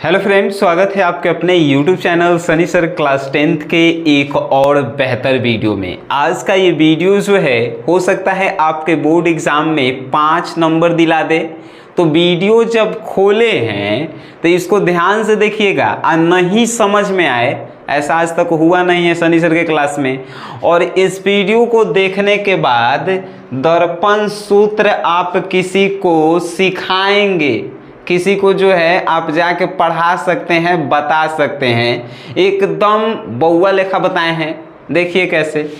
Hello friends, स्वागत है आपके अपने YouTube channel Sunny sir class 10th के एक और बेहतर वीडियो में। आज का ये वीडियो जो है हो सकता है आपके बोर्ड एग्ज़ाम में 5 नंबर दिला दे। तो वीडियो जब खोले हैं तो इसको ध्यान से देखिएगा और नहीं समझ में आए, ऐसा आज तक हुआ नहीं है सनी सर के क्लास में। और इस वीडियो को देखने के बाद दर्पण सूत्र आप किसी को सिखाएंगे, किसी को जो है आप जाके पढ़ा सकते हैं, बता सकते हैं, एकदम बउआ लेखा बताए हैं। देखिए कैसे,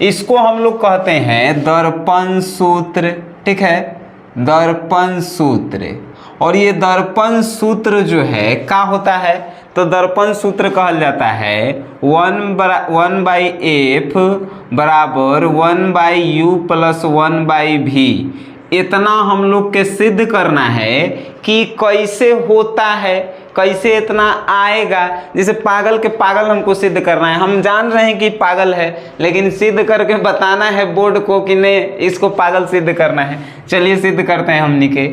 इसको हम लोग कहते हैं दर्पण सूत्र। ठीक है, दर्पण सूत्र। और ये दर्पण सूत्र जो है क्या होता है, तो दर्पण सूत्र कहल जाता है 1/f बराबर 1/u प्लस 1/v। इतना हम लोग के सिद्ध करना है कि कैसे होता है, कैसे इतना आएगा। जैसे पागल के पागल हमको सिद्ध करना है, हम जान रहे हैं कि पागल है, लेकिन सिद्ध करके बताना है बोर्ड को कि नहीं इसको पागल सिद्ध करना है। चलिए सिद्ध करते हैं हमनी के।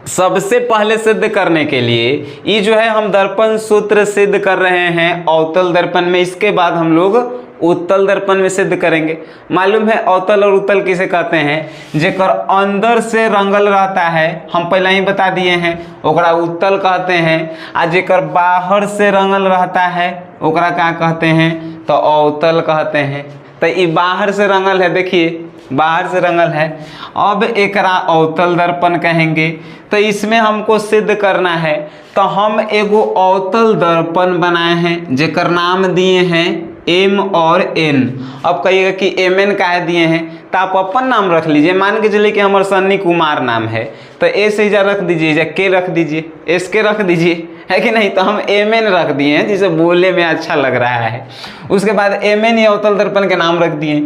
सबसे पहले सिद्ध करने के लिए ये जो है हम दर्पण सूत्र सिद्ध कर रहे हैं अवतल दर्पण में, इसके बाद हम लोग उत्तल दर्पण में सिद्ध करेंगे। मालूम है अवतल और उत्तल किसे कहते हैं, जेकर अंदर से रंगल रहता है, हम पहले ही बता दिए हैं, ओकरा उत्तल कहते हैं। आ जेकर बाहर से रंगल रहता है ओकरा क्या कहते हैं, तो अवतल कहते हैं। तो ये बाहर से रंगल है, देखिए बाहर से रंगल है, अब एकरा अवतल दर्पण कहेंगे। तो इसमें हमको सिद्ध करना है, तो हम एगो अवतल दर्पण बनाए हैं जेकर नाम दिए हैं M और N। अब कहिएगा कि MN काहे दिए हैं, तो आप अपन नाम रख लीजिए। मान के चलिए कि हमारा सन्नी कुमार नाम है, तो ए से जा रख दीजिए, या के रख दीजिए, एस के रख दीजिए, है कि नहीं। तो हम MN रख दिए हैं जिसे बोलने में अच्छा लग रहा है। उसके बाद MN या अवतल दर्पण के नाम रख दिए।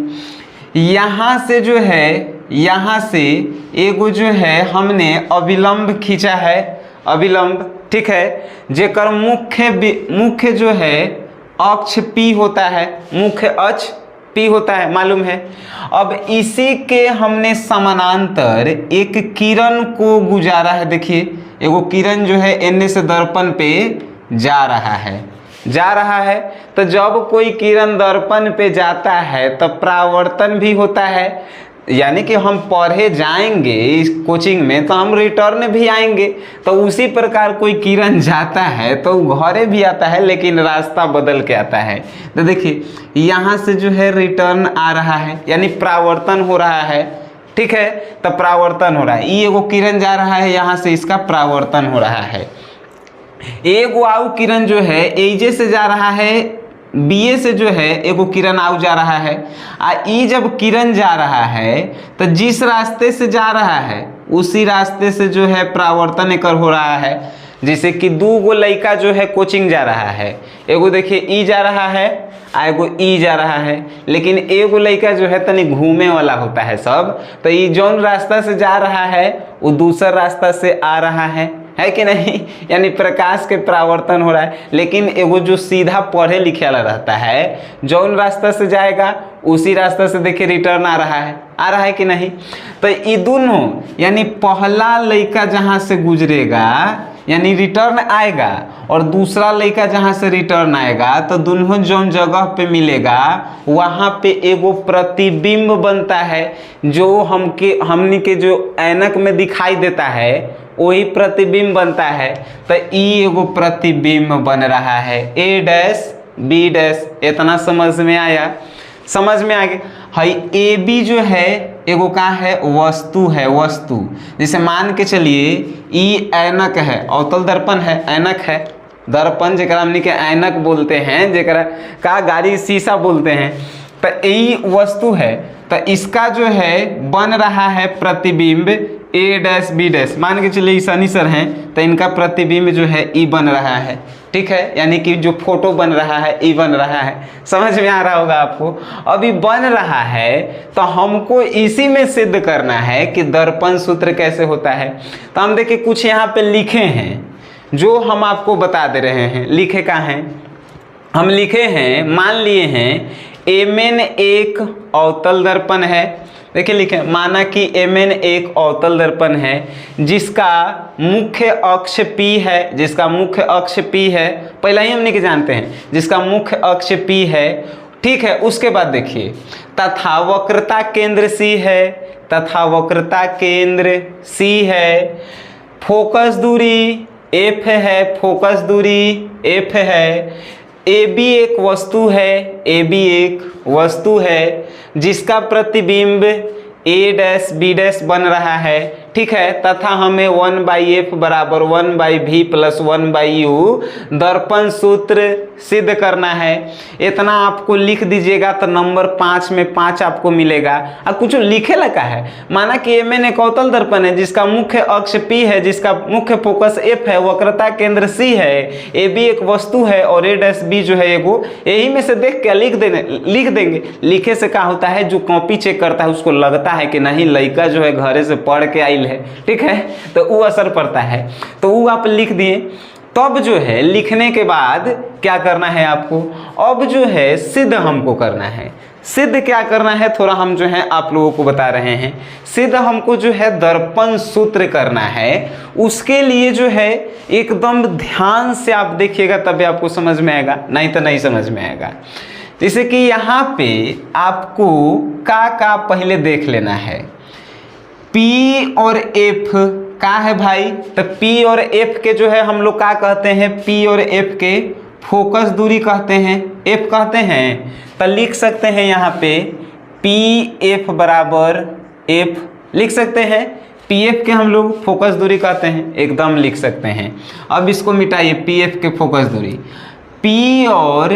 यहाँ से जो है, यहाँ से एगो जो है हमने अभिलंब खींचा है, अभिलंब। ठीक है, जेकर मुख्य जो है अक्ष P होता है, मुख्य अक्ष P होता है, मालूम है। अब इसी के हमने समानांतर एक किरण को गुजारा है। देखिए एगो किरण जो है एने से दर्पण पे जा रहा है, तो जब कोई किरण दर्पण पे जाता है तो परावर्तन भी होता है। यानी कि हम पढ़े जाएंगे इस कोचिंग में तो हम रिटर्न भी आएंगे। तो उसी प्रकार कोई किरण जाता है तो घरे भी आता है, लेकिन रास्ता बदल के आता है। तो देखिए यहाँ से जो है रिटर्न आ रहा है, यानी परावर्तन हो रहा है। ठीक है, तो परावर्तन हो रहा है, ये एगो किरण जा रहा है यहाँ से, इसका परावर्तन हो रहा है। एगो आउ किरण जो है एजे से जा रहा है, बीए से जो है एगो किरण आउ जा रहा है। ई जब किरण जा रहा है तो जिस रास्ते से जा रहा है उसी रास्ते से जो है परावर्तन एकर हो रहा है। जैसे कि 2 गो लड़का जो है कोचिंग जा रहा है, एगो देखिए ई जा रहा है आ एगो ई जा रहा है, लेकिन एगो लड़का जो है तनी घूमे वाला होता है सब। तो ये जौन रास्ता से जा रहा है वो दूसरा रास्ता से आ रहा है कि नहीं, यानी प्रकाश के परावर्तन हो रहा है। लेकिन एगो जो सीधा पढ़े लिखे वाला रहता है, जौन रास्ता से जाएगा उसी रास्ता से देखिए रिटर्न आ रहा है कि नहीं। तो ये दोनों यानी पहला लड़का जहाँ से गुजरेगा यानी रिटर्न आएगा, और दूसरा लड़का जहाँ से रिटर्न आएगा, तो दोनों जौन जगह पे मिलेगा वहाँ पे एगो प्रतिबिंब बनता है, जो हमनी के जो ऐनक में दिखाई देता है वही प्रतिबिंब बनता है। तो ई एगो प्रतिबिंब बन रहा है, A डैश B डैश। इतना समझ में आया, समझ में आ गया। हाई AB जो है एगो का है, वस्तु है, वस्तु। जैसे मान के चलिए ई ऐनक है, अवतल दर्पण है, ऐनक है, दर्पण जेकरा हमनी के ऐनक बोलते हैं, जेकरा का गाड़ी शीशा बोलते हैं। तो यही वस्तु है, तो इसका जो है बन रहा है प्रतिबिंब A डैश B डैश। मान के चलिए सनी सर हैं तो इनका प्रतिबिंब जो है ई बन रहा है। ठीक है, यानी कि जो फोटो बन रहा है ई बन रहा है। समझ में आ रहा होगा आपको। अभी बन रहा है तो हमको इसी में सिद्ध करना है कि दर्पण सूत्र कैसे होता है। तो हम देखिए कुछ यहाँ पे लिखे हैं जो हम आपको बता दे रहे हैं। लिखे का है, हम लिखे हैं, मान लिए हैं MN एक अवतल दर्पण है, देखिए लिखे, माना कि Mn एक अवतल दर्पण है जिसका मुख्य अक्ष P है, जिसका मुख्य अक्ष P है, पहला ही हमने के जानते हैं, जिसका मुख्य अक्ष P है, ठीक है। उसके बाद देखिए, तथा वक्रता केंद्र C है, तथा वक्रता केंद्र C है, फोकस दूरी F है, फोकस दूरी F है, AB एक वस्तु है, AB एक वस्तु है जिसका प्रतिबिंब A डैश B डैश बन रहा है, ठीक है। तथा हमें 1/f बराबर 1/v प्लस 1/u दर्पण सूत्र सिद्ध करना है। इतना आपको लिख दीजिएगा तो नंबर 5 में 5 आपको मिलेगा। अब कुछ लिखे लगा है, माना कि Mn एक अवतल दर्पण है जिसका मुख्य अक्ष P है, जिसका मुख्य फोकस F है, वक्रता केंद्र C है, AB एक वस्तु है और A डैश B जो है एगो, यही में से देख के लिख देंगे। लिखे से क्या होता है, जो कॉपी चेक करता है उसको लगता है कि नहीं लड़का जो है घरे से पढ़ के आइल है, ठीक है, तो वो असर पड़ता है, तो वो आप लिख दिए। तब जो है लिखने के बाद क्या करना है आपको, अब जो है सिद्ध हमको करना है। सिद्ध क्या करना है, थोड़ा हम जो है आप लोगों को बता रहे हैं। सिद्ध हमको जो है दर्पण सूत्र करना है, उसके लिए जो है एकदम ध्यान से आप देखिएगा तभी आपको समझ में आएगा, नहीं तो नहीं समझ में आएगा। जैसे कि यहाँ पे आपको का पहले देख लेना है, P और F का है भाई, तो P और F के जो है हम लोग क्या कहते हैं, P और F के फोकस दूरी कहते हैं, F कहते हैं। तो लिख सकते हैं यहाँ पे PF बराबर F लिख सकते हैं, PF के हम लोग फोकस दूरी कहते हैं, एकदम लिख सकते हैं। अब इसको मिटाइए, PF के फोकस दूरी, P और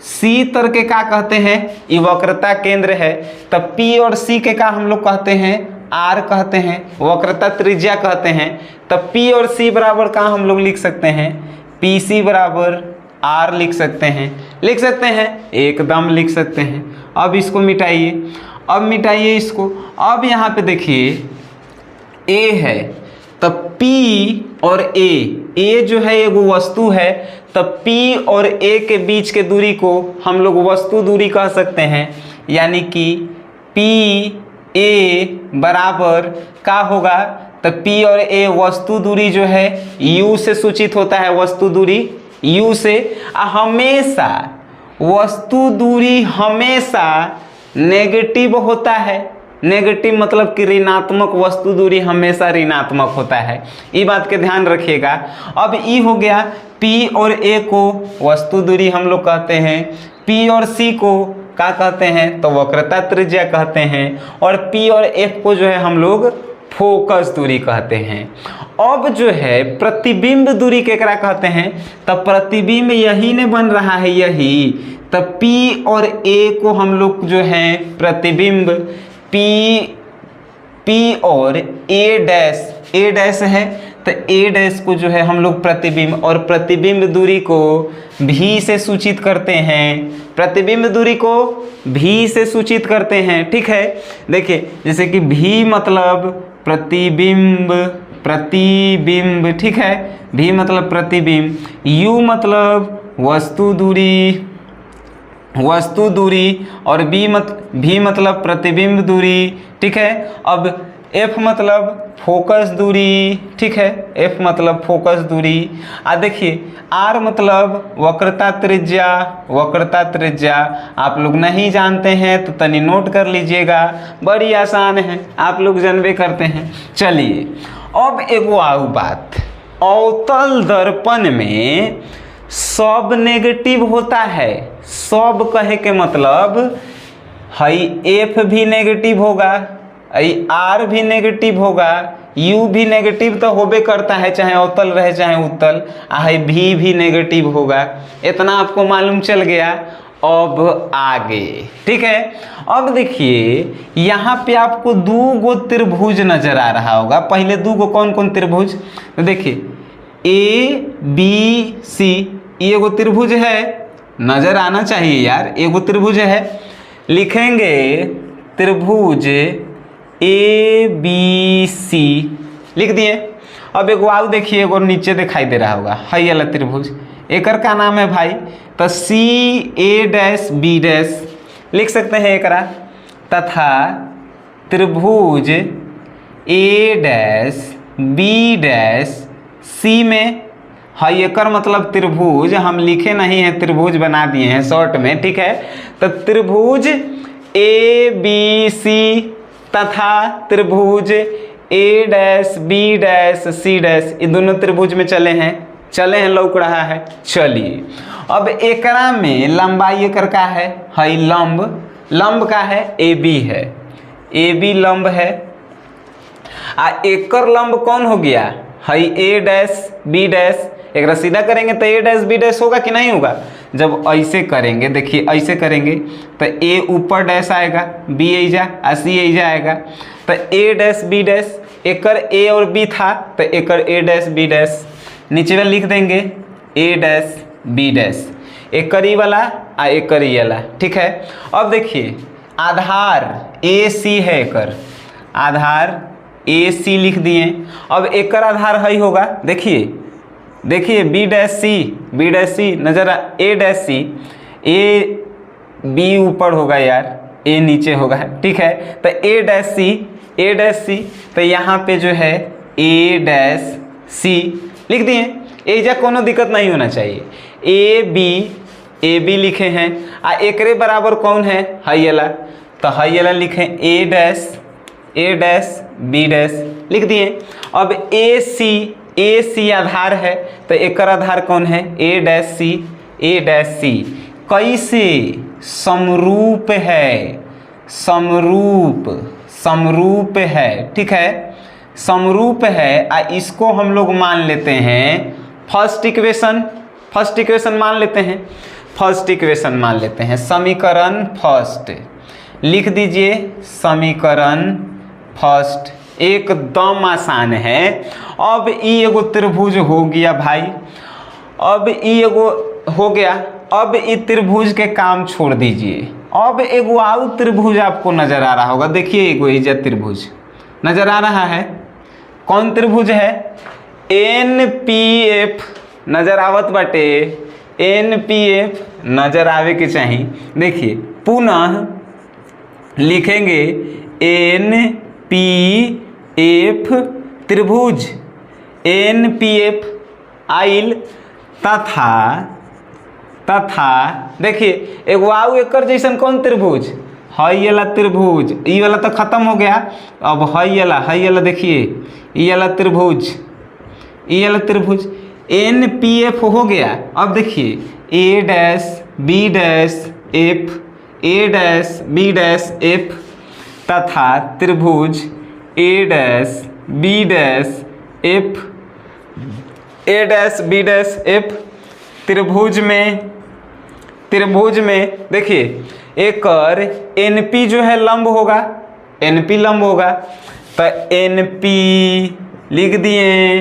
C तर के क्या कहते हैं, ये वक्रता केंद्र है, तब P और C के क्या हम लोग कहते हैं, R कहते हैं, वक्रता त्रिज्या कहते हैं। तब P और C बराबर का हम लोग लिख सकते हैं, PC बराबर R लिख सकते हैं, लिख सकते हैं, एकदम लिख सकते हैं। अब इसको मिटाइए, अब मिटाइए इसको। अब यहाँ पे देखिए A है, तब P और A जो है एगो वस्तु है, तब P और A के बीच के दूरी को हम लोग वस्तु दूरी कह सकते हैं, यानी कि P A बराबर का होगा, तो P और A वस्तु दूरी जो है U से सूचित होता है, वस्तु दूरी U से। हमेशा वस्तु दूरी हमेशा नेगेटिव होता है, नेगेटिव मतलब कि ऋणात्मक, वस्तु दूरी हमेशा ऋणात्मक होता है, ये बात के ध्यान रखिएगा। अब ये हो गया, P और A को वस्तु दूरी हम लोग कहते हैं, P और C को क्या कहते हैं, तो वक्रता त्रिज्या कहते हैं, और P और F को जो है हम लोग फोकस दूरी कहते हैं। अब जो है प्रतिबिंब दूरी केकरा कहते हैं, तब प्रतिबिंब यही ने बन रहा है, यही, तब P और A को हम लोग जो है प्रतिबिंब P और A डैश है, तो A डैश को जो है हम लोग प्रतिबिंब, और प्रतिबिंब दूरी को V से सूचित करते हैं, प्रतिबिंब दूरी को V से सूचित करते हैं, ठीक है। देखिए जैसे कि V मतलब प्रतिबिंब, ठीक है, V मतलब प्रतिबिंब, U मतलब वस्तु दूरी, और V मतलब प्रतिबिंब दूरी, ठीक है। अब F मतलब फोकस दूरी, ठीक है, F मतलब फोकस दूरी। देखिए R मतलब वक्रता त्रिज्या, आप लोग नहीं जानते हैं तो तनी नोट कर लीजिएगा, बड़ी आसान है, आप लोग जानबे करते हैं। चलिए अब एगो आऊ बात, अवतल दर्पण में सब नेगेटिव होता है, सब कहे के मतलब हई F भी नेगेटिव होगा, R भी नेगेटिव होगा, U भी नेगेटिव तो होबे करता है, चाहे अवतल रहे चाहे उत्तल, V भी नेगेटिव होगा। इतना आपको मालूम चल गया। अब आगे, ठीक है। अब देखिए यहाँ पे आपको दो गो त्रिभुज नजर आ रहा होगा। पहले दो गो कौन कौन त्रिभुज, तो देखिए ABC, ये एगो त्रिभुज है, नजर आना चाहिए यार, एगो त्रिभुज है, लिखेंगे त्रिभुज ABC, लिख दिए। अब एगो आउ देखिए, एगो नीचे दिखाई दे रहा होगा, हई वाला त्रिभुज, एकर का नाम है भाई, तो CA डैश B डैश लिख सकते हैं एकरा, तथा त्रिभुज ए डैश बी डैश सी में है, एकर मतलब त्रिभुज हम लिखे नहीं हैं, त्रिभुज बना दिए हैं शॉर्ट में, ठीक है। तो त्रिभुज ए बी सी तथा त्रिभुज A dash B dash C dash, ये दोनों त्रिभुज में चले हैं, लौक रहा है। चलिए अब एकरा में लंबाई एकर का है लंब का है ए बी है, ए बी लंब है। आ एकर लंब कौन हो गया है ए डैश बी डैश। एक सीधा करेंगे तो ए डैश बी डैश होगा कि नहीं होगा। जब ऐसे करेंगे, देखिए ऐसे करेंगे तो ए ऊपर डैश आएगा, बी एजा और सी एजा आएगा। तो ए डैश बी डैश, एकर ए और बी था तो एकर ए डैश बी डैश, नीचे में लिख देंगे ए डैश बी डैश, एकर ई वाला और एकर ई वाला, ठीक है। अब देखिए आधार ए सी है, एकर आधार ए सी लिख दिए। अब एकर आधार है होगा, देखिए बी डैश सी नजर ए डैश सी, ए बी ऊपर होगा यार, ए नीचे होगा, ठीक है। तो ए डैश सी तो यहाँ पे जो है ए डैश सी लिख दिए। एजा कोनो दिक्कत नहीं होना चाहिए। ए बी लिखे हैं आ एकरे बराबर कौन है हाइला, तो हाइला लिखे ए डैश बी डैश लिख दिए। अब ए सी आधार है तो एकर आधार कौन है ए डैश सी कैसे समरूप है, ठीक है, समरूप है। आ इसको हम लोग मान लेते हैं फर्स्ट इक्वेशन मान लेते हैं, समीकरण फर्स्ट लिख दीजिए, समीकरण फर्स्ट एकदम आसान है। अब ई एगो त्रिभुज हो गया भाई, अब ई एगो हो गया। अब ई त्रिभुज के काम छोड़ दीजिए, अब एगो आउट त्रिभुज आपको नजर आ रहा होगा। देखिए एगो इजा त्रिभुज नजर आ रहा है, कौन त्रिभुज है NPF नजर आवत बाटे, NPF नजर आवे के चाहिए। देखिए पुनः लिखेंगे NPF त्रिभुज NPF आइल तथा देखिए एगो आउ एकर जैसन कौन त्रिभुज हई वाला त्रिभुज, ई वाला तो खत्म हो गया। अब हई वाला देखिए ई वाला त्रिभुज NPF हो गया। अब देखिए ए डैश बी डैश एफ तथा त्रिभुज A dash B dash F त्रिभुज में देखिए एकर NP जो है लंब होगा, तो NP लिख दिए।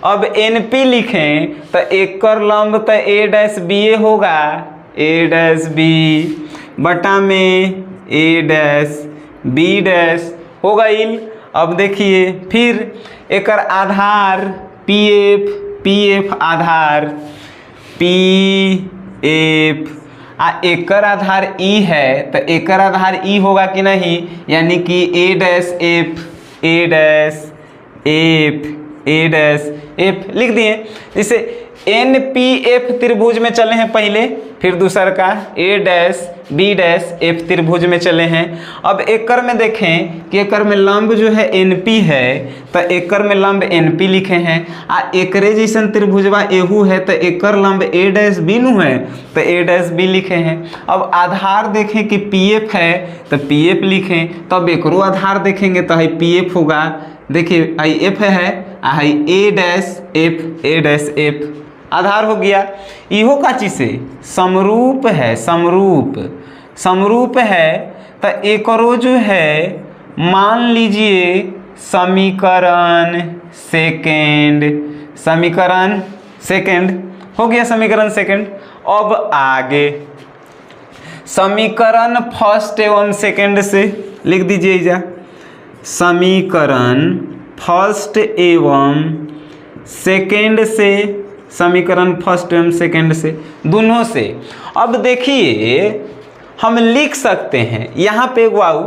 अब NP लिखें तो एकर लंब तो ए डैश बी होगा, ए डैश बी बटा में ए डैश बी डैश हो गई। अब देखिए फिर एकर आधार PF आधार PF आ एकर आधार E है तो एकर आधार E होगा कि नहीं, यानी कि ए डैश एफ लिख दिए। जैसे NPF त्रिभुज में चले हैं पहले, फिर दूसर का ए डैश बी डैश एफ त्रिभुज में चले हैं। अब एकर में देखें कि एकर में लंब जो है NP है तो एकर में लंब NP लिखे हैं। आ एकरे जैसन त्रिभुजवा एहू है तो एकर लंब ए डैश बी नु है तो ए डैश बी लिखे हैं। अब आधार देखें कि PF है तो PF लिखें, तब एकरो आधार देखेंगे तो है PF होगा। देखिए आई F है आई ए डैश एफ आधार हो गया। इहो का चीज से समरूप है तो एकरो जो है मान लीजिए समीकरण सेकेंड हो गया, समीकरण सेकेंड। अब आगे समीकरण फर्स्ट एवं सेकेंड से लिख दीजिए इजा, समीकरण फर्स्ट एवं सेकेंड से, समीकरण फर्स्ट एवं सेकेंड से, दोनों से। अब देखिए हम लिख सकते हैं यहाँ पे वाउ,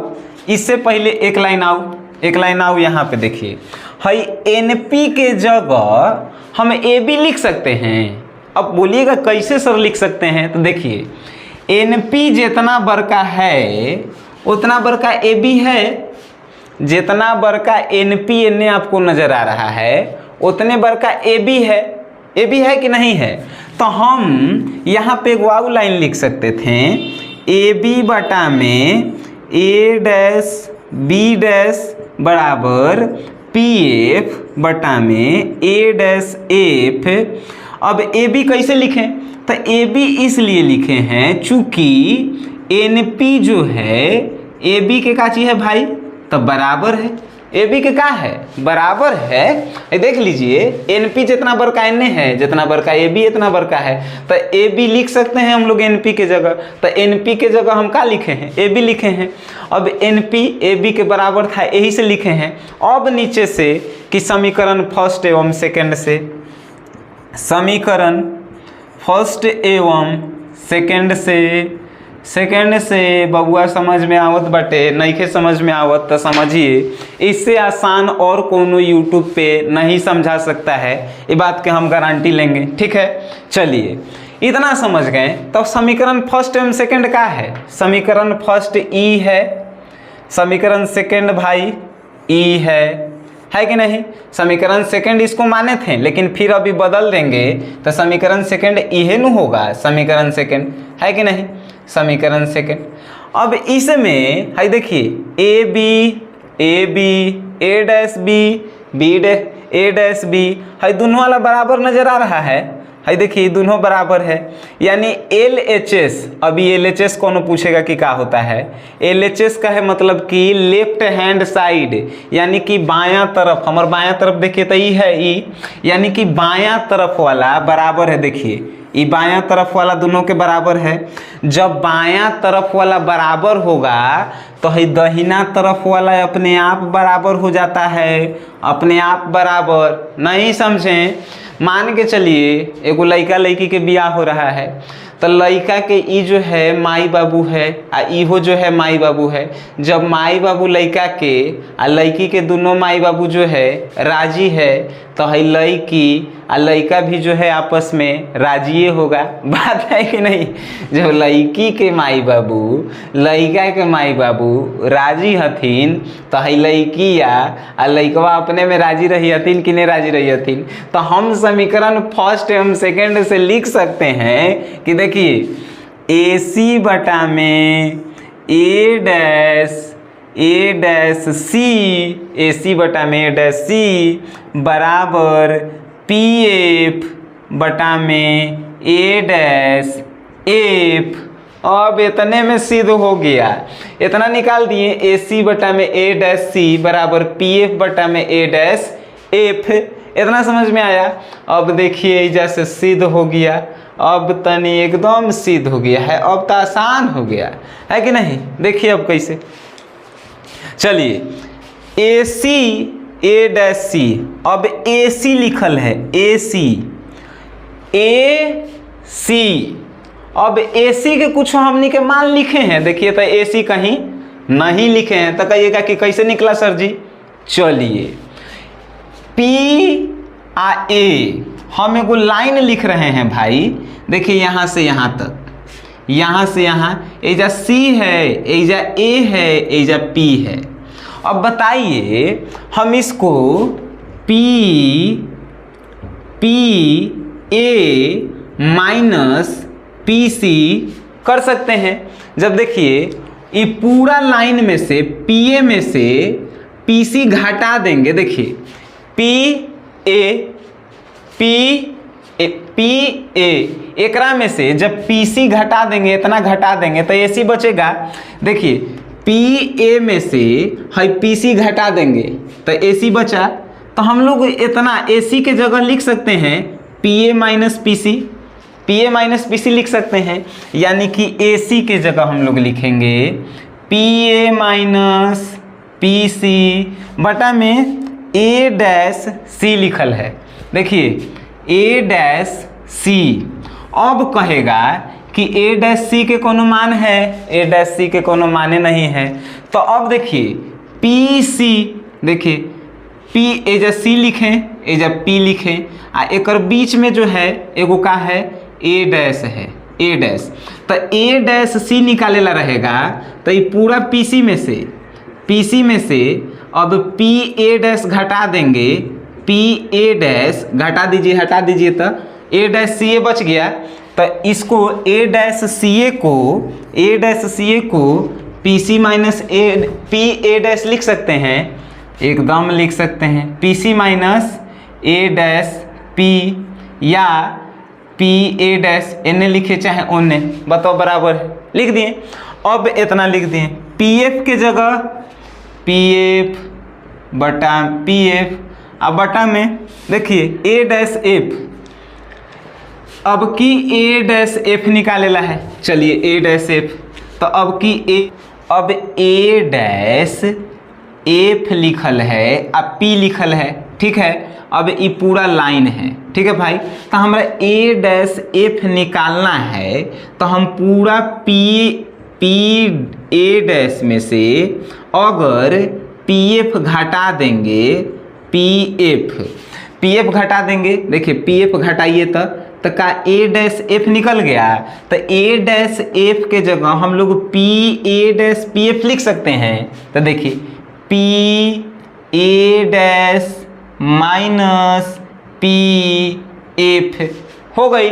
इससे पहले एक लाइन आओ यहाँ पे देखिए, हई NP के जगह हम AB लिख सकते हैं। अब बोलिएगा कैसे सर लिख सकते हैं, तो देखिए NP जितना बड़का है उतना बड़का AB है, जितना बड़का NP एने आपको नजर आ रहा है उतने बड़का AB है कि नहीं है। तो हम यहाँ पे एक वाव लाइन लिख सकते थे, AB बटा में A डैश B डैश बराबर PF बटा में A डैश F। अब AB कैसे लिखें, तो AB इसलिए लिखे हैं चूंकि NP जो है AB के का चीज है भाई, तो बराबर है AB के का है, बराबर है। देख लीजिए NP जितना बड़का N है, जितना बड़का AB इतना बड़का है, तो AB लिख सकते हैं हम लोग NP के जगह। तो NP के जगह हम क्या लिखे हैं, AB लिखे हैं। अब NP AB के बराबर था, यही से लिखे हैं। अब नीचे से कि समीकरण फर्स्ट एवं सेकंड से, समीकरण फर्स्ट एवं सेकंड से बबुआ समझ में आवत बाटे, नइखे समझ में आवत तो समझिए, इससे आसान और कोनो यूट्यूब पे नहीं समझा सकता है, ये बात के हम गारंटी लेंगे। ठीक है, चलिए इतना समझ गए। तो समीकरण फर्स्ट एवं सेकंड का है, समीकरण फर्स्ट E है, समीकरण सेकंड भाई E है कि नहीं। समीकरण सेकंड इसको माने थे, लेकिन फिर अभी बदल देंगे तो समीकरण सेकंड इहे न होगा, समीकरण सेकंड है कि नहीं, समीकरण सेकंड। अब इसमें है देखिए A B A dash B dash A dash B है, दोनों वाला बराबर नजर आ रहा है देखिए दोनों बराबर है, यानी LHS। अभी LHS कौन पूछेगा कि क्या होता है, LHS का है मतलब कि लेफ्ट हैंड साइड, यानी कि बायां तरफ, हमारे बायां तरफ देखिए तो ई है ई, यानी कि बायां तरफ वाला बराबर है। देखिए ये बायां तरफ वाला दोनों के बराबर है। जब बायां तरफ वाला बराबर होगा तो है दहिना तरफ वाला अपने आप बराबर हो जाता है, अपने आप बराबर। नहीं समझें, मान के चलिए एगो लड़का लड़की के बियाह हो रहा है, तो लड़का के ई जो है माई बाबू है आ इहो जो है माई बाबू है। जब माई बाबू लड़का के आ लड़की के दोनों माई बाबू जो है राजी है, तो है लड़की आ लड़का भी जो है आपस में राजिए होगा। बात है कि नहीं, जब लड़की के माई बाबू लड़का के माई बाबू राजी हथिन, तो है लड़की आ लड़कवा अपने में राजी रही हथिन कि नहीं राजी रही हथिन। तो हम समीकरण फर्स्ट एवं सेकंड से लिख सकते हैं कि देखिए AC बटा में A डैश C, AC बटा में A डैश C बराबर PF बटा में A डैश F। अब इतने में सिद्ध हो गया, इतना निकाल दिए, AC बटा में A डैश C बराबर PF बटा में A डैश F। इतना समझ में आया। अब देखिए जैसे सिद्ध हो गया, अब तनी एकदम सिद्ध हो गया है, अब तो आसान हो गया है कि नहीं। देखिए अब कैसे, चलिए AC A डैश C, अब AC लिखल है AC अब AC के कुछ हमनी के मान लिखे हैं। देखिए तो AC कहीं नहीं लिखे हैं, तो कहिएगा कि कैसे निकला सर जी। चलिए P आ A हम एगो लाइन लिख रहे हैं भाई। देखिए यहाँ से यहाँ तक, यहाँ से यहाँ, एजा C है, एजा A है, एजा P है। अब बताइए हम इसको PA माइनस PC कर सकते हैं। जब देखिए ये पूरा लाइन में से PA में से PC घटा देंगे, देखिए PA एकरा में से जब PC घटा देंगे, इतना घटा देंगे तो AC बचेगा। देखिए PA में से है PC घटा देंगे तो AC बचा, तो हम लोग इतना AC के जगह लिख सकते हैं PA माइनस PC लिख सकते हैं, यानी कि AC के जगह हम लोग लिखेंगे PA माइनस PC बटा में A डैश C लिखल है। देखिए A डैश C अब कहेगा कि ए डैश सी के कोनो मान है, ए डैश सी के कोनो माने नहीं है। तो अब देखिए पी सी, देखिए पी एजा सी लिखें, एजा पी लिखें, आ एकर बीच में जो है एगो का है ए डैश है, ए डैश। तो ए डैश सी निकाले ला रहेगा, तो ये पूरा पीसी में से अब पी ए डैश घटा देंगे, पी ए डैश घटा दीजिए, हटा दीजिए, तो ए डैश सी ए बच गया। तो इसको ए डैश सी ए को P C minus A P A dash लिख सकते हैं, एकदम लिख सकते हैं, P C minus A dash P, या पी ए डैश एने लिखे चाहे ओने, बताओ बराबर है, लिख दिए। अब इतना लिख दिए, पी एफ के जगह पी एफ बटा पी एफ, अब बटा में देखिए ए डैश एफ, अब की ए डैश एफ निकालेला है, चलिए ए डैश एफ, तो अब की अब ए डैश एफ लिखल है, अब पी लिखल है, ठीक है। अब ये पूरा लाइन है, ठीक है भाई। तो हमारा ए डैश एफ निकालना है, तो हम पूरा पी ए डैश में से अगर पी एफ घटा देंगे, पी एफ घटा देंगे, देखिए पी एफ घटाइए तो का ए डैश एफ निकल गया। तो ए डैश एफ के जगह हम लोग P A dash P F लिख सकते हैं। तो देखिए P A dash minus P F हो गई,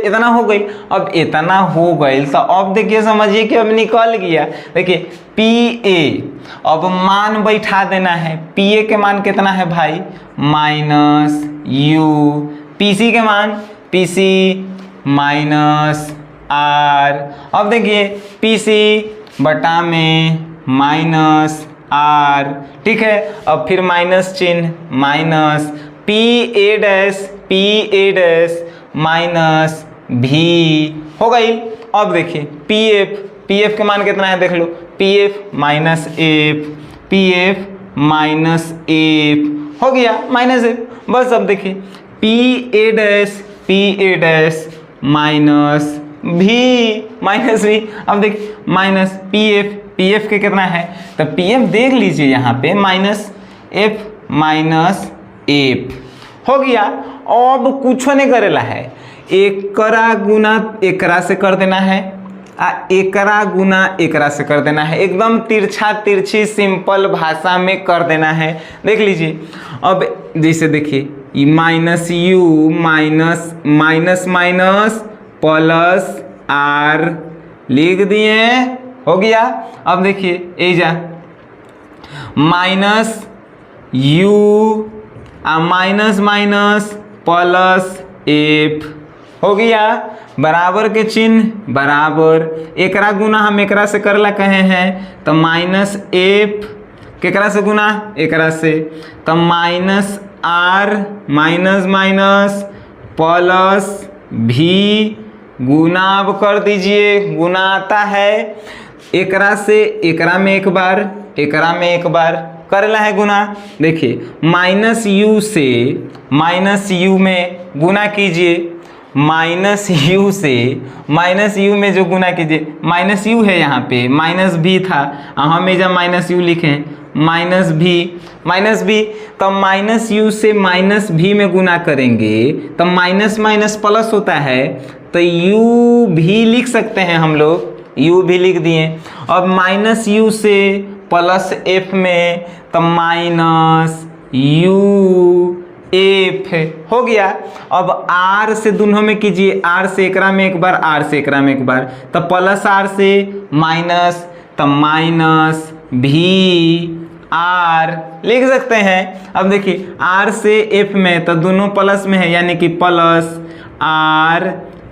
इतना हो गई। अब इतना हो गई तो अब देखिए समझिए कि अब निकल गया। देखिए पी ए, अब मान बैठा देना है, पी ए के मान कितना है भाई माइनस यू, पी सी के मान पी सी माइनस आर। अब देखिए पी सी बटा में माइनस आर, ठीक है। अब फिर माइनस चिन्ह, minus P A dash minus भी हो गई। अब देखिए पी एफ के मान कितना है देख लो, पी एफ माइनस एफ हो गया, माइनस एफ। बस अब देखिए पी ए डैश माइनस भी, अब देखिए माइनस पी एफ के कितना है, तो पी एफ देख लीजिए यहाँ पे माइनस एफ हो गया। अब कुछ नहीं करेला है, एकरा गुना एकरा से कर देना है, एकरा गुना एकरा से कर देना है, एकदम तिरछी सिंपल भाषा में कर देना है। देख लीजिए अब जैसे देखिए minus U minus plus R लिख दिए, हो गया। अब देखिए एजा minus U minus plus F हो गया, बराबर के चिन्ह बराबर, एकरा गुना हम एकरा से करला कहे हैं, तो माइनस एफ केकरा से गुना एकरा से, तो माइनस आर माइनस प्लस भी गुना, अब कर दीजिए, गुना आता है एकरा से एकरा में एक बार, एकरा में एक बार करेला है गुना। देखिए माइनस यू से माइनस यू में गुना कीजिए, माइनस यू में जो गुना कीजिए, माइनस यू है यहाँ पे, माइनस भी था, हम जब माइनस यू लिखें माइनस भी, तो माइनस यू से माइनस भी में गुना करेंगे तो माइनस प्लस होता है, तो यू भी लिख सकते हैं हम लोग, यू भी लिख दिए। अब माइनस यू से प्लस एफ में, तो माइनस यू एफ हो गया। अब आर से दोनों में कीजिए, आर से एकरा में एक बार, आर से एकरा में एक बार, तो प्लस आर से माइनस, तो माइनस भी आर लिख सकते हैं। अब देखिए आर से एफ में, तो दोनों प्लस में है, यानी कि प्लस आर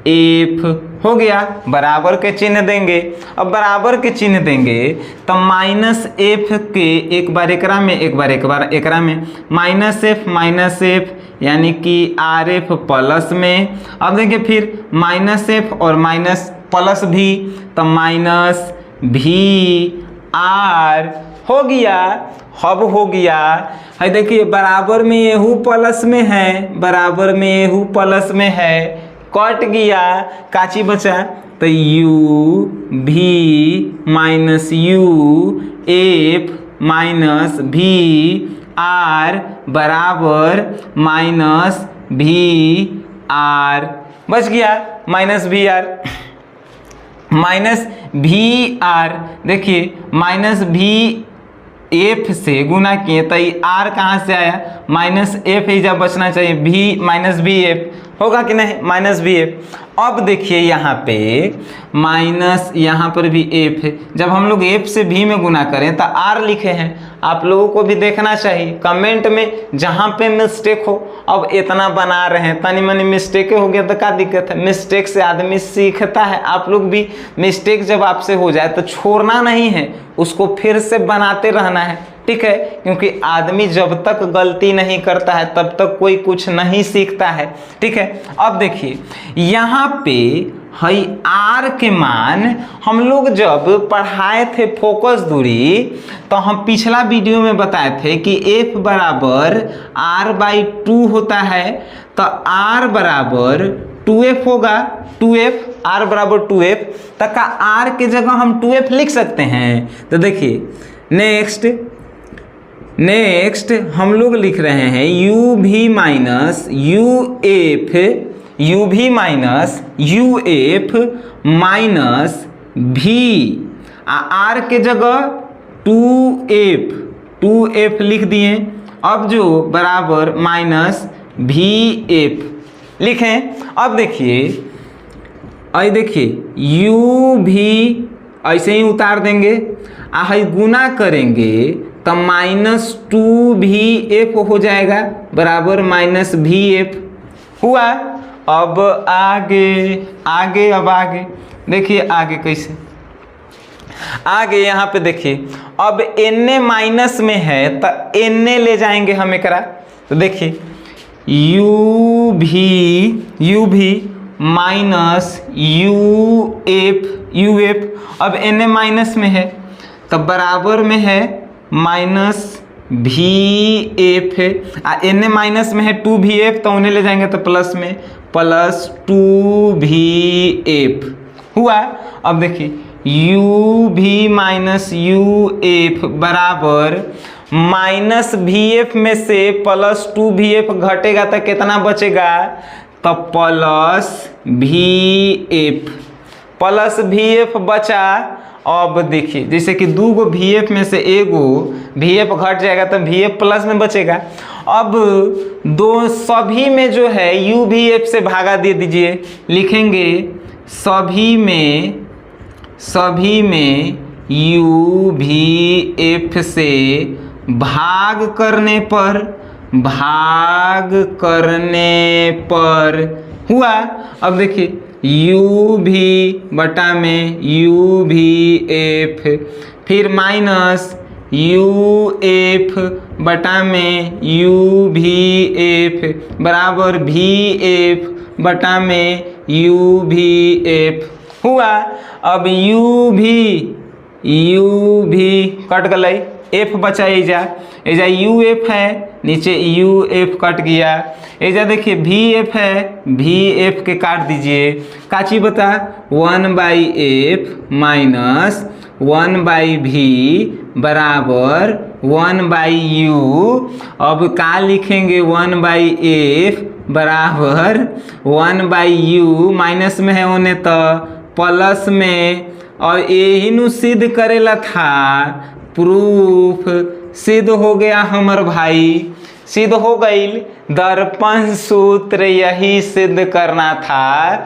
एफ हो गया, बराबर के चिन्ह देंगे। अब बराबर के चिन्ह देंगे तो माइनस एफ के एक बार एकरा में, एक बार एकरा में, माइनस एफ यानी कि आर एफ प्लस में। अब देखिए फिर माइनस एफ और माइनस प्लस भी, तो माइनस भी आर हो गया। अब हो गया है, देखिए बराबर में येहू प्लस में है, बराबर में येहू प्लस में है, कट गया, काची बचा तो यू भी माइनस यू एफ माइनस भी आर बराबर माइनस भी आर। बच गया माइनस भी आर, माइनस भी आर। देखिए माइनस भी एफ से गुना किए तो ये आर कहाँ से आया, माइनस एफ ही जब बचना चाहिए, भी माइनस बी एफ होगा कि नहीं, माइनस बी एफ। अब देखिए यहाँ पे माइनस, यहाँ पर भी एफ है, जब हम लोग एफ से भी में गुना करें तो आर लिखे हैं। आप लोगों को भी देखना चाहिए कमेंट में जहाँ पे मिस्टेक हो। अब इतना बना रहे हैं, तनी मनी मिस्टेक हो गया तो क्या दिक्कत है, मिस्टेक से आदमी सीखता है। आप लोग भी मिस्टेक जब आपसे हो जाए तो छोड़ना नहीं है, उसको फिर से बनाते रहना है, ठीक है, क्योंकि आदमी जब तक गलती नहीं करता है तब तक कोई कुछ नहीं सीखता है, ठीक है। अब देखिए यहाँ पे हई आर के मान हम लोग जब पढ़ाए थे फोकस दूरी, तो हम पिछला वीडियो में बताए थे कि एफ बराबर आर बाई 2 होता है, तो आर बराबर 2f होगा, 2f, आर बराबर 2f, तक का आर के जगह हम 2f लिख सकते हैं। तो देखिए नेक्स्ट हम लोग लिख रहे हैं यू भी माइनस यू एफ, यू भी माइनस यू एफ माइनस भी, आर के जगह 2f लिख दिए। अब जो बराबर माइनस भी एफ लिखें। अब देखिए यू भी ऐसे ही उतार देंगे, गुना करेंगे तो माइनस 2v f हो जाएगा बराबर माइनस भी एफ हुआ। अब आगे देखिए आगे कैसे, आगे यहाँ पे देखिए अब n माइनस में है तो n ले जाएंगे हम एकरा। तो देखिए यू भी माइनस यू एफ, अब n माइनस में है तो बराबर में है माइनस भी एफ है, n माइनस में है 2v तो उन्हें ले जाएंगे तो प्लस में प्लस 2v हुआ। अब देखिए यू भी माइनस यू एफ बराबर माइनस भी एफ में से प्लस 2v घटेगा तो कितना बचेगा, तो प्लस भी एफ बचा। अब देखिए जैसे कि 2 गो भी एफ में से एगो भी एफ घट जाएगा तो भी एफ प्लस में बचेगा। अब दो सभी में जो है यू भी एफ से भागा दे दीजिए, लिखेंगे सभी में यू भी एफ से भाग करने पर हुआ। अब देखिए यू भी बटा में यू भी एफ, फिर माइनस यू एफ बटा में यू भी एफ बराबर भी एफ बटा में यू भी एफ हुआ। अब यू भी कट गई, एफ बचा एजा यू एफ है, नीचे यू एफ कट गया, एजा देखिए भी एफ है, भी एफ के काट दीजिए, काची बता 1/f माइनस 1/v बराबर 1/u। अब का लिखेंगे 1/f बराबर 1/u, माइनस में है उन्हें तो प्लस में, और यही नु सिद्ध करेला था, प्रूफ सिद्ध हो गया हमर भाई, सिद्ध हो गई। दर्पण सूत्र यही सिद्ध करना था।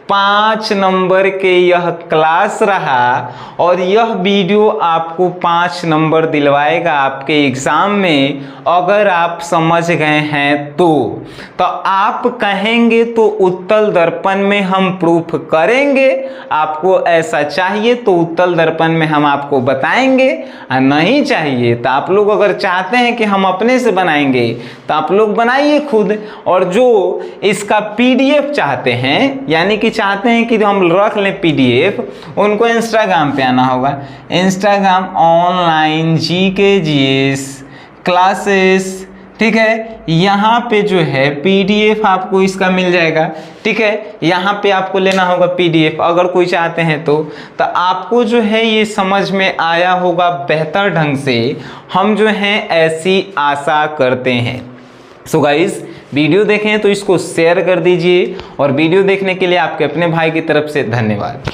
5 नंबर के यह क्लास रहा और यह वीडियो आपको 5 नंबर दिलवाएगा आपके एग्ज़ाम में, अगर आप समझ गए हैं तो आप कहेंगे तो उत्तल दर्पण में हम प्रूफ करेंगे। आपको ऐसा चाहिए तो उत्तल दर्पण में हम आपको बताएंगे, और नहीं चाहिए तो आप लोग अगर चाहते हैं कि हम अपने से बनाएंगे तो आप लोग बनाइए खुद। और जो इसका PDF चाहते हैं, यानी कि चाहते हैं कि हम रख लें PDF, उनको इंस्टाग्राम पे आना होगा। इंस्टाग्राम ऑनलाइन GKGS क्लासेस ठीक है। यहाँ पे जो है PDF आपको इसका मिल जाएगा, ठीक है। यहाँ पे आपको लेना होगा PDF अगर कोई चाहते हैं तो आपको जो है ये समझ में आया होगा बेहतर ढंग से, हम जो है ऐसी आशा करते हैं। सो गाइस, वीडियो देखें तो इसको शेयर कर दीजिए और वीडियो देखने के लिए आपके अपने भाई की तरफ से धन्यवाद।